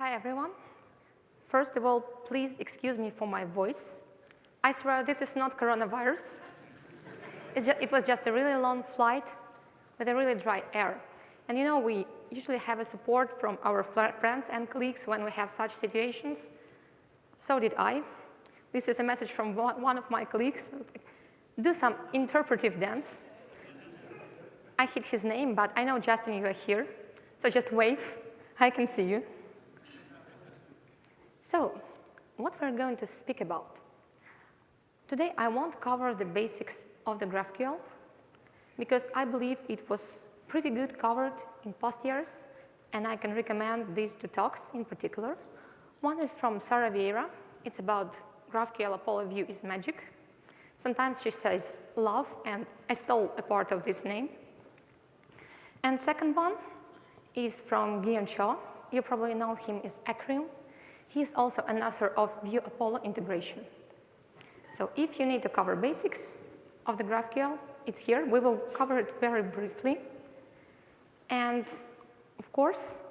Hi, everyone. First of all, please excuse me for my voice. I swear this is not coronavirus. It was just a really long flight with a really dry air. And you know, we usually have a support from our friends and colleagues when we have such situations. So did I. This is a message from one of my colleagues. Do some interpretive dance. I hit his name, but I know, Justin, you are here. So just wave. I can see you. So, what we're going to speak about. Today, I won't cover the basics of the GraphQL, because I believe it was pretty good covered in past years, and I can recommend these two talks in particular. One is from Sarah Vieira. It's about GraphQL Apollo Vue is magic. Sometimes she says love, and I stole a part of this name. And second one is from Guillaume Shaw. You probably know him as Acronym. He is also an author of Vue Apollo integration. So if you need to cover basics of the GraphQL, it's here. We will cover it very briefly. And of course,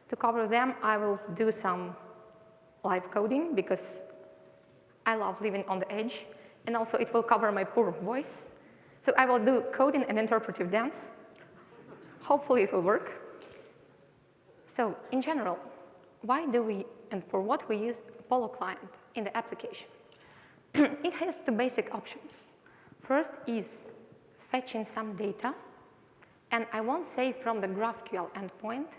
to cover them, I will do some live coding because I love living on the edge. And also, it will cover my poor voice. So I will do coding and interpretive dance. Hopefully, it will work. So in general, why do we and for what we use Apollo client in the application? It has two basic options. First is fetching some data. And I won't say from the GraphQL endpoint,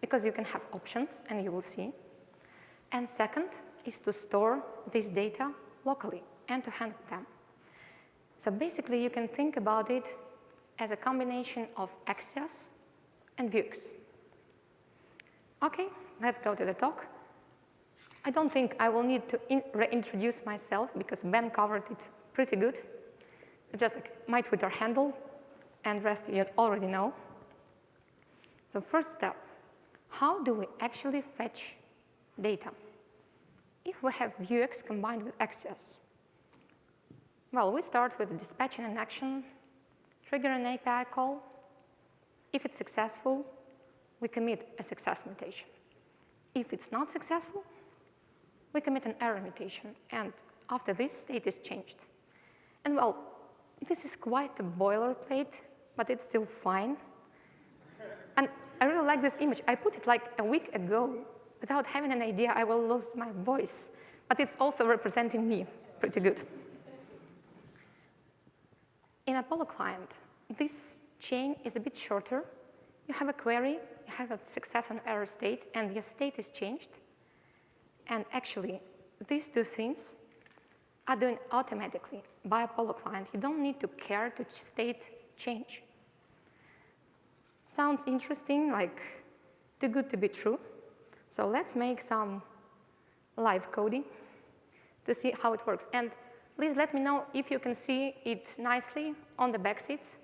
because you can have options, and you will see. And second is to store this data locally and to handle them. So basically, you can think about it as a combination of Axios and Vuex. OK, let's go to the talk. I don't think I will need to reintroduce myself, because Ben covered it pretty good. It's just like my Twitter handle, and rest you already know. So first step, how do we actually fetch data? If we have Vuex combined with Axios, well, we start with dispatching an action, trigger an API call. If it's successful, we commit a success mutation. If it's not successful, we commit an error mutation, and after this, state is changed. And well, this is quite a boilerplate, but it's still fine. And I really like this image. I put it like a week ago. Without having an idea, I will lose my voice. But it's also representing me pretty good. In Apollo client, this chain is a bit shorter. You have a query, you have a success and error state, and your state is changed. And actually, these two things are done automatically by Apollo client. You don't need to care to state change. Sounds interesting, like too good to be true. So let's make some live coding to see how it works. And please let me know if you can see it nicely on the backseats.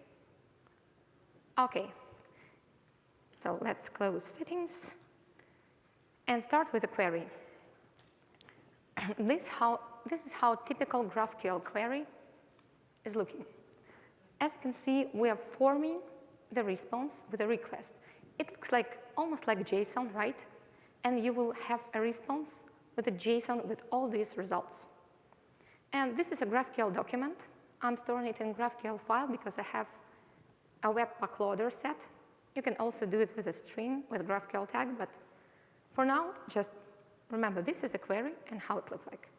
OK. So let's close settings and start with a query. This is how typical GraphQL query is looking. As you can see, we are forming the response with a request. It looks like almost like JSON, right? And you will have a response with a JSON with all these results. And this is a GraphQL document. I'm storing it in GraphQL file because I have a Webpack loader set. You can also do it with a string with GraphQL tag, but for now, just remember, this is a query and how it looks like.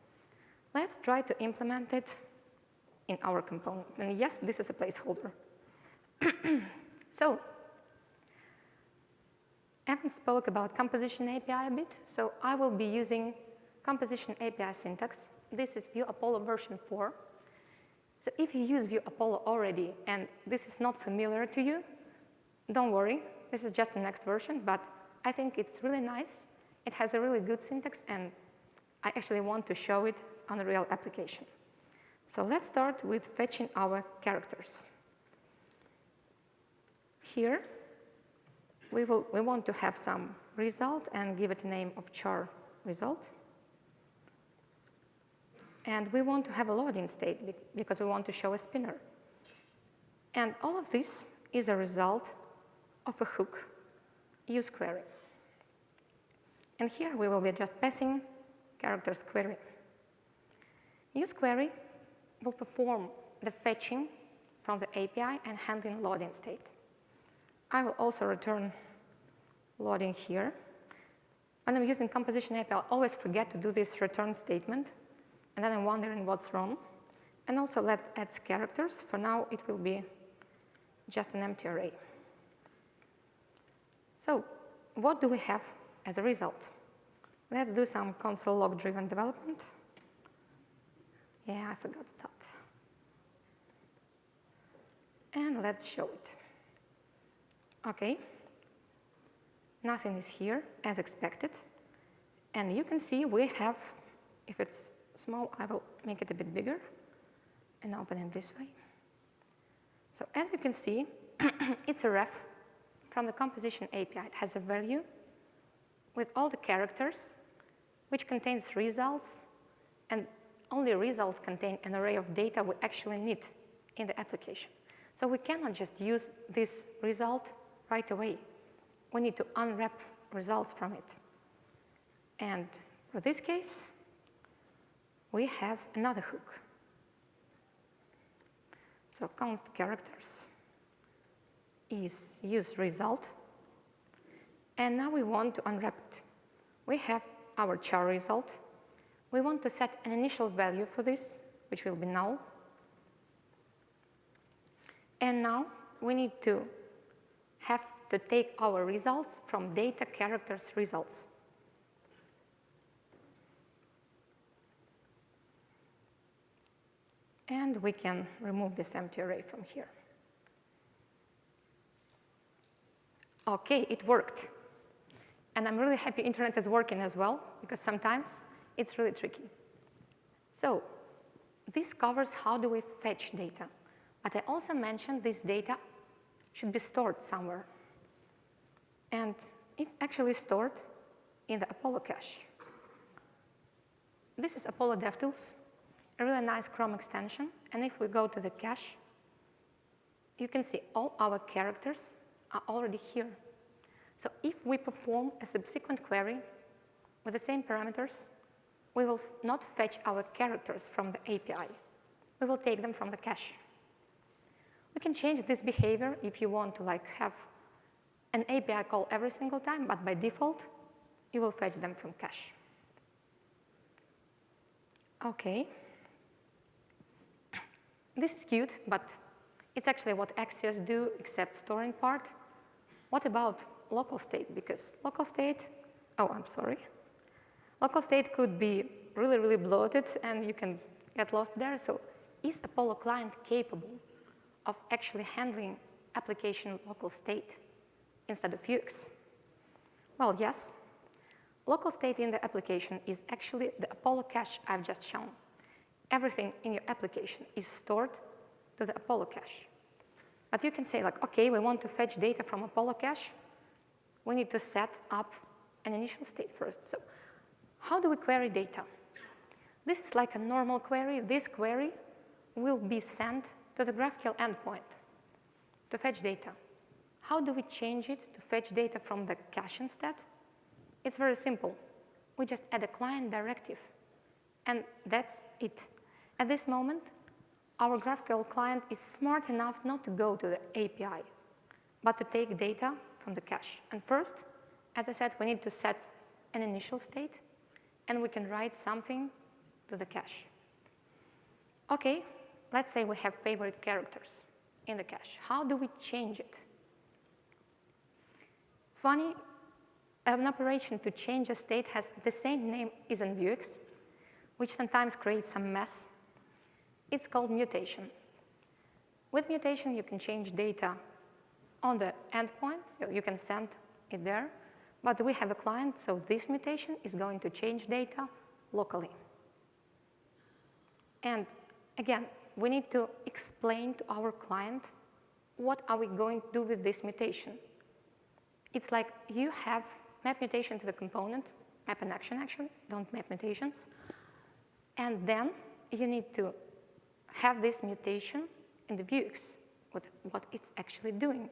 Let's try to implement it in our component. And yes, this is a placeholder. So, Evan spoke about composition API a bit, so I will be using composition API syntax. This is Vue Apollo version 4. So if you use Vue Apollo already and this is not familiar to you, don't worry. This is just the next version, but I think it's really nice. It has a really good syntax, and I actually want to show it on a real application. So let's start with fetching our characters. Here, we want to have some result and give it a name of char result. And we want to have a loading state because we want to show a spinner. And all of this is a result of a hook use query. And here we will be just passing characters query. Use query will perform the fetching from the API and handling loading state. I will also return loading here. When I'm using composition API, I always forget to do this return statement, and then I'm wondering what's wrong. And also let's add characters. For now, it will be just an empty array. So what do we have as a result? Let's do some console log-driven development. Yeah, I forgot that. And let's show it. OK. Nothing is here, as expected. And you can see we have, if it's small, I will make it a bit bigger and open it this way. So as you can see, it's a ref from the composition API. It has a value with all the characters, which contains results, and only results contain an array of data we actually need in the application. So we cannot just use this result right away. We need to unwrap results from it. And for this case, we have another hook. So const characters is use result. And now we want to unwrap it. We have our char result. We want to set an initial value for this, which will be null. And now we need to have to take our results from data characters results. And we can remove this empty array from here. OK, it worked. And I'm really happy internet is working as well, because sometimes it's really tricky. So this covers how do we fetch data. But I also mentioned this data should be stored somewhere. And it's actually stored in the Apollo cache. This is Apollo DevTools, a really nice Chrome extension. And if we go to the cache, you can see all our characters are already here. So if we perform a subsequent query with the same parameters, we will not fetch our characters from the API. We will take them from the cache. We can change this behavior if you want to have an API call every single time, but by default, you will fetch them from cache. OK. This is cute, but it's actually what Axios do, except storing part. What about local state? Because local state, local state could be really, really bloated, and you can get lost there. So is Apollo client capable of actually handling application local state instead of Vuex? Well, yes. Local state in the application is actually the Apollo cache I've just shown. Everything in your application is stored to the Apollo cache. But you can say, OK, we want to fetch data from Apollo cache. We need to set up an initial state first. So how do we query data? This is like a normal query. This query will be sent to the GraphQL endpoint to fetch data. How do we change it to fetch data from the cache instead? It's very simple. We just add a client directive, and that's it. At this moment, our GraphQL client is smart enough not to go to the API, but to take data from the cache. And first, as I said, we need to set an initial state, and we can write something to the cache. OK, let's say we have favorite characters in the cache. How do we change it? Funny, an operation to change a state has the same name as in Vuex, which sometimes creates some mess. It's called mutation. With mutation, you can change data on the endpoint. So you can send it there. But we have a client, so this mutation is going to change data locally. And again, we need to explain to our client what are we going to do with this mutation. It's like you have map mutation to the component, map an action actually, don't map mutations. And then you need to have this mutation in the Vuex with what it's actually doing.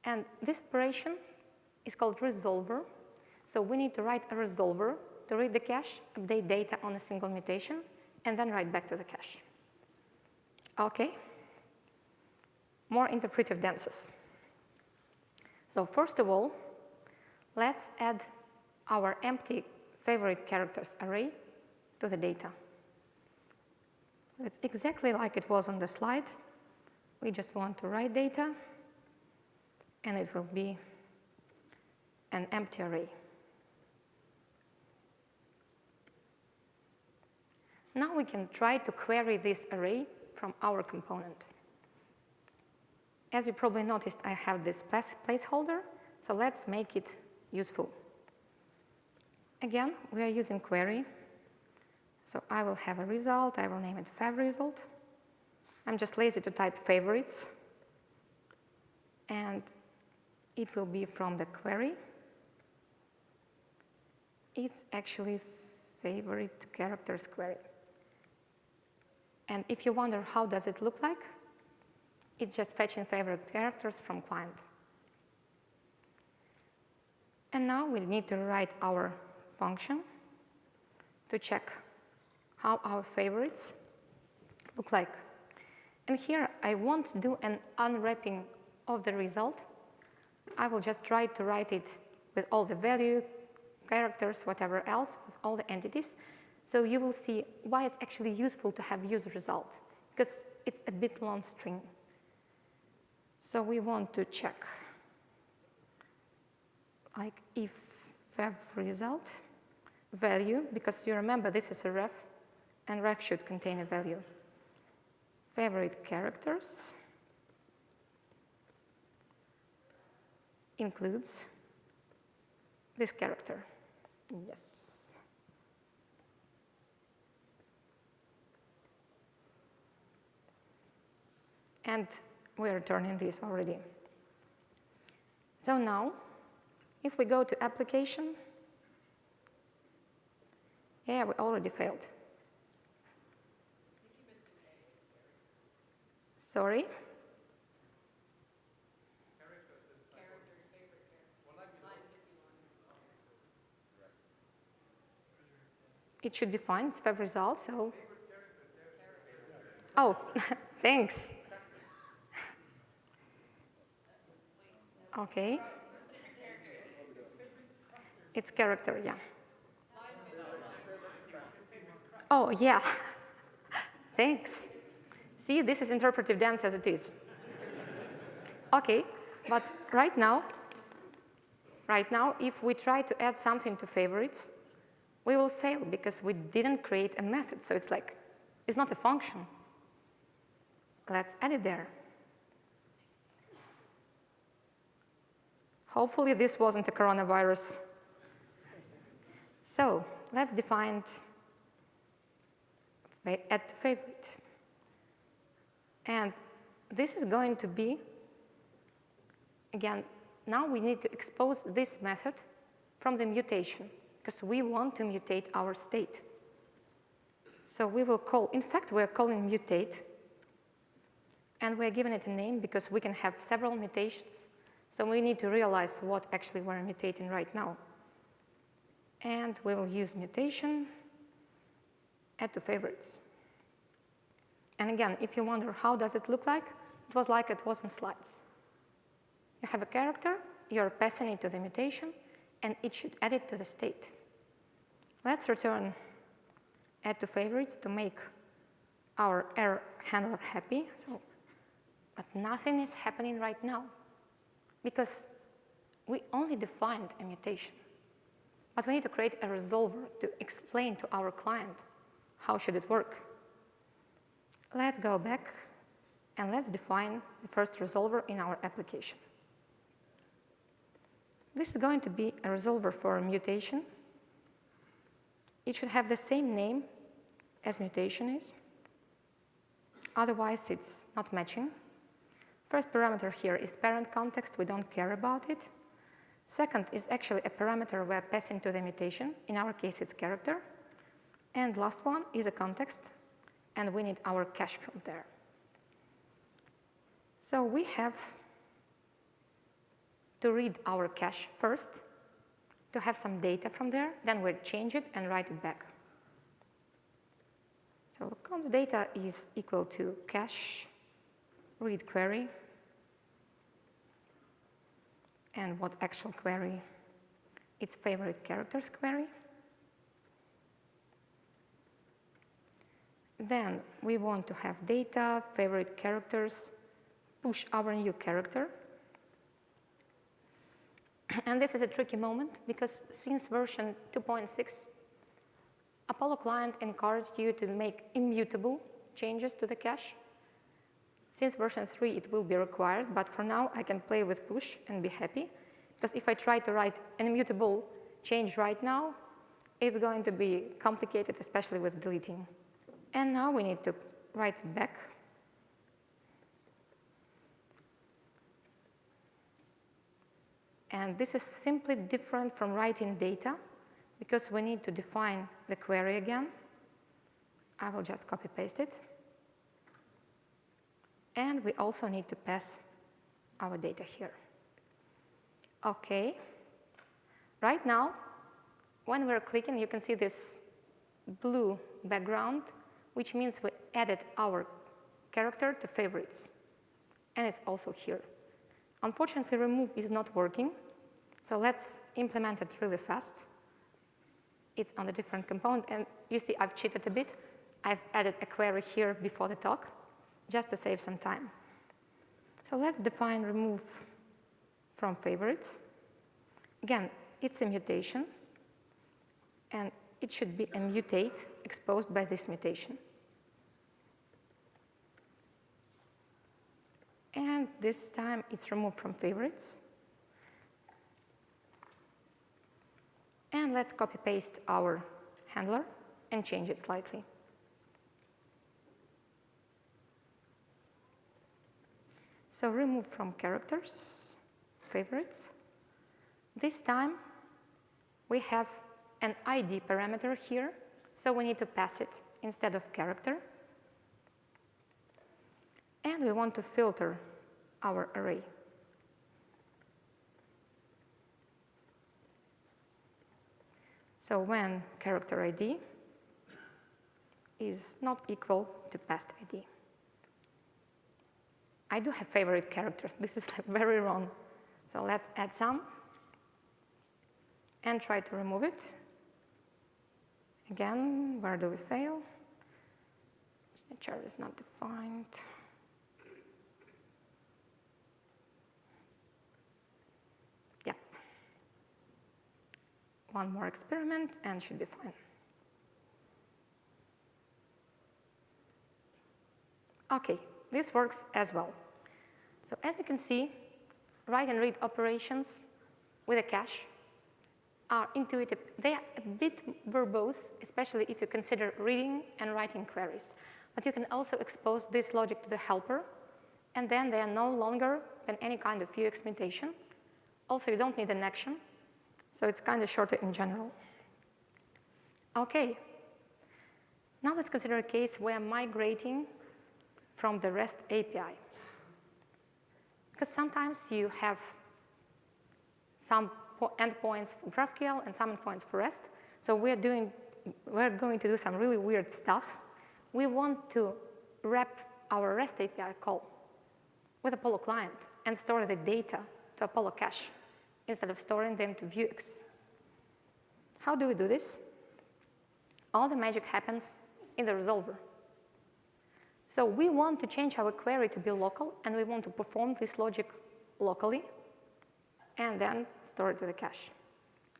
And this operation is called resolver. So we need to write a resolver to read the cache, update data on a single mutation, and then write back to the cache. Okay, more interpretive dances. So first of all, let's add our empty favorite characters array to the data. So it's exactly like it was on the slide. We just want to write data, and it will be an empty array. Now we can try to query this array from our component. As you probably noticed, I have this placeholder, so let's make it useful. Again, we are using query. So I will have a result. I will name it favResult. I'm just lazy to type favorites. And it will be from the query. It's actually favorite characters query. And if you wonder how does it look like, it's just fetching favorite characters from client. And now we need to write our function to check how our favorites look like. And here I won't do an unwrapping of the result. I will just try to write it with all the value, characters, whatever else, with all the entities. So you will see why it's actually useful to have use result, because it's a bit long string. So we want to check, like if favResult value, because you remember this is a ref, and ref should contain a value. Favorite characters includes this character. Yes. And we're returning this already. So now, if we go to application, yeah, we already failed. Sorry? It should be fine, it's favResult, so. Oh, thanks. Okay. It's character, yeah. Oh, yeah. Thanks. See, this is interpretive dance as it is. Okay, but right now, if we try to add something to favorites, we will fail because we didn't create a method. So it's like, it's not a function. Let's add it there. Hopefully this wasn't a coronavirus. So let's define add to favorite. And this is going to be, again, now we need to expose this method from the mutation, because we want to mutate our state. So we will call, in fact, we're calling mutate, and we're giving it a name because we can have several mutations. So we need to realize what actually we're mutating right now. And we will use mutation, add to favorites. And again, if you wonder how does it look like, it was like it was in slides. You have a character, you're passing it to the mutation, and it should add it to the state. Let's return add to favorites to make our error handler happy. But nothing is happening right now because we only defined a mutation. But we need to create a resolver to explain to our client how should it work. Let's go back and let's define the first resolver in our application. This is going to be a resolver for a mutation. It should have the same name as mutation is. Otherwise, it's not matching. First parameter here is parent context. We don't care about it. Second is actually a parameter we're passing to the mutation. In our case, it's character. And last one is a context, and we need our cache from there. So we have to read our cache first to have some data from there, then we'll change it and write it back. So const data is equal to cache read query, and what actual query? It's favorite characters query. Then we want to have data, favorite characters, push our new character. And this is a tricky moment because since version 2.6, Apollo client encouraged you to make immutable changes to the cache. Since version 3, it will be required, but for now, I can play with push and be happy. Because if I try to write an immutable change right now, it's going to be complicated, especially with deleting. And now we need to write it back. And this is simply different from writing data, because we need to define the query again. I will just copy-paste it. And we also need to pass our data here. OK. Right now, when we're clicking, you can see this blue background, which means we added our character to favorites. And it's also here. Unfortunately, remove is not working. So let's implement it really fast. It's on a different component. And you see, I've cheated a bit. I've added a query here before the talk, just to save some time. So let's define remove from favorites. Again, it's a mutation. And it should be a mutate exposed by this mutation. And this time, it's removed from favorites. And let's copy-paste our handler and change it slightly. So remove from characters, favorites. This time, we have an ID parameter here, so we need to pass it instead of character. And we want to filter our array. So when character ID is not equal to past ID. I do have favorite characters. This is very wrong. So let's add some and try to remove it. Again, where do we fail? Signature is not defined. Yep. One more experiment and should be fine. OK, this works as well. So as you can see, write and read operations with a cache are intuitive. They are a bit verbose, especially if you consider reading and writing queries. But you can also expose this logic to the helper, and then they are no longer than any kind of Vuex mutation. Also, you don't need an action, so it's kind of shorter in general. OK. Now let's consider a case where migrating from the REST API. Because sometimes you have some endpoints for GraphQL and some endpoints for REST. So we're going to do some really weird stuff. We want to wrap our REST API call with Apollo client and store the data to Apollo cache instead of storing them to Vuex. How do we do this? All the magic happens in the resolver. So we want to change our query to be local, and we want to perform this logic locally, and then store it to the cache.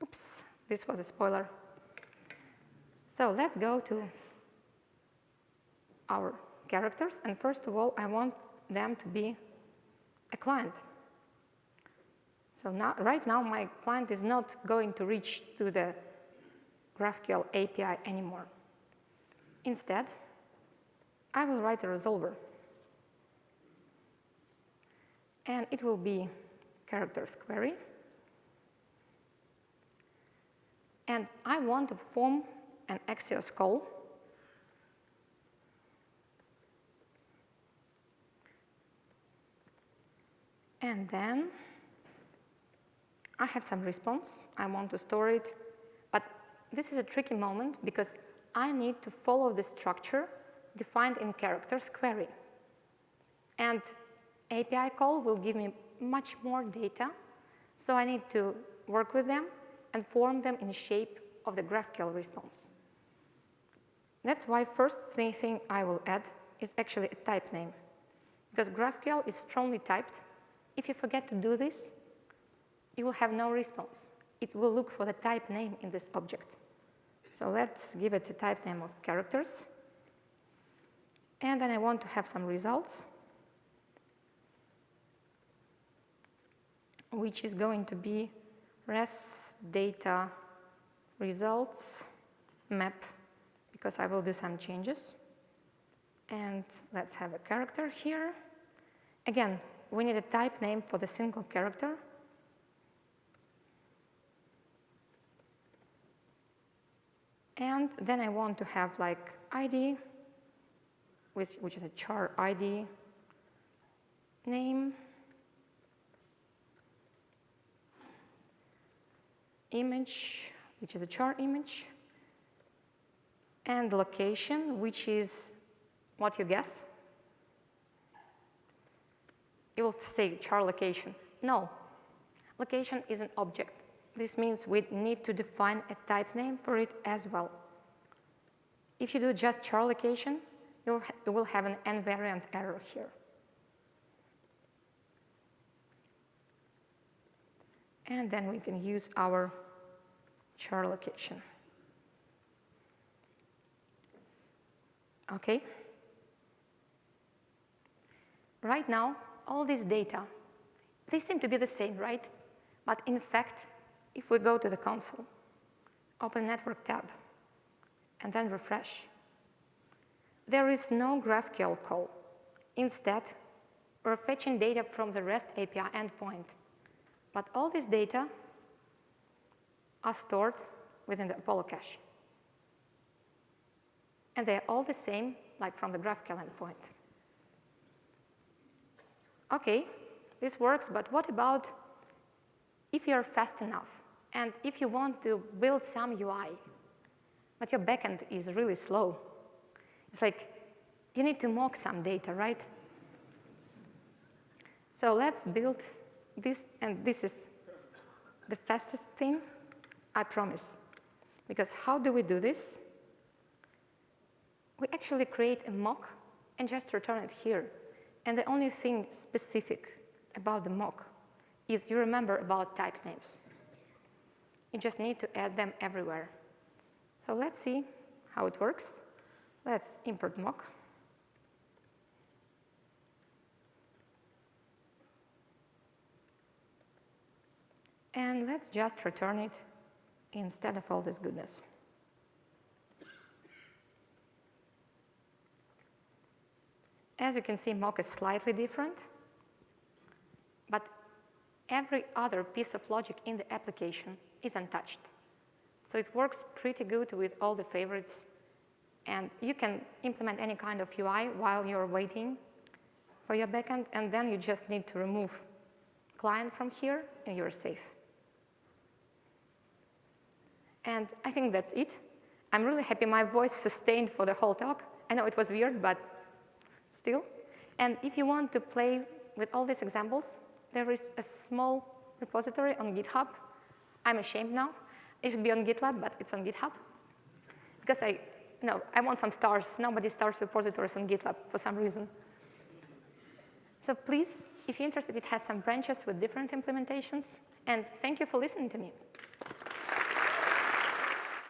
Oops, this was a spoiler. So let's go to our characters, and first of all, I want them to be a client. So now, right now, my client is not going to reach to the GraphQL API anymore. Instead, I will write a resolver. And it will be characters query. And I want to perform an Axios call. And then I have some response. I want to store it. But this is a tricky moment because I need to follow the structure defined in characters query. And API call will give me much more data, so I need to work with them and form them in the shape of the GraphQL response. That's why first thing I will add is actually a type name. Because GraphQL is strongly typed. If you forget to do this, you will have no response. It will look for the type name in this object. So let's give it a type name of characters. And then I want to have some results, which is going to be res data results map, because I will do some changes. And let's have a character here. Again, we need a type name for the single character. And then I want to have like ID, which is a char ID, name, image, which is a char image, and location, which is what you guess. You will say char location. No, location is an object. This means we need to define a type name for it as well. If you do just char location, you will have an invariant error here. And then we can use our char location. Okay. Right now, all this data, they seem to be the same, right? But in fact, if we go to the console, open Network tab, and then refresh, there is no GraphQL call. Instead, we're fetching data from the REST API endpoint. But all this data are stored within the Apollo cache. And they're all the same, like from the GraphQL endpoint. OK, this works, but what about if you're fast enough and if you want to build some UI, but your backend is really slow? It's like you need to mock some data, right? So let's build this, and this is the fastest thing, I promise. Because how do we do this? We actually create a mock and just return it here. And the only thing specific about the mock is you remember about type names. You just need to add them everywhere. So let's see how it works. Let's import mock. And let's just return it instead of all this goodness. As you can see, mock is slightly different, but every other piece of logic in the application is untouched. So it works pretty good with all the favorites, and you can implement any kind of UI while you're waiting for your backend, and then you just need to remove client from here, and you're safe. And I think that's it. I'm really happy my voice sustained for the whole talk. I know it was weird, but still. And if you want to play with all these examples, there is a small repository on GitHub. I'm ashamed now. It should be on GitLab, but it's on GitHub. Because I want some stars. Nobody starts repositories on GitLab for some reason. So please, if you're interested, it has some branches with different implementations. And thank you for listening to me.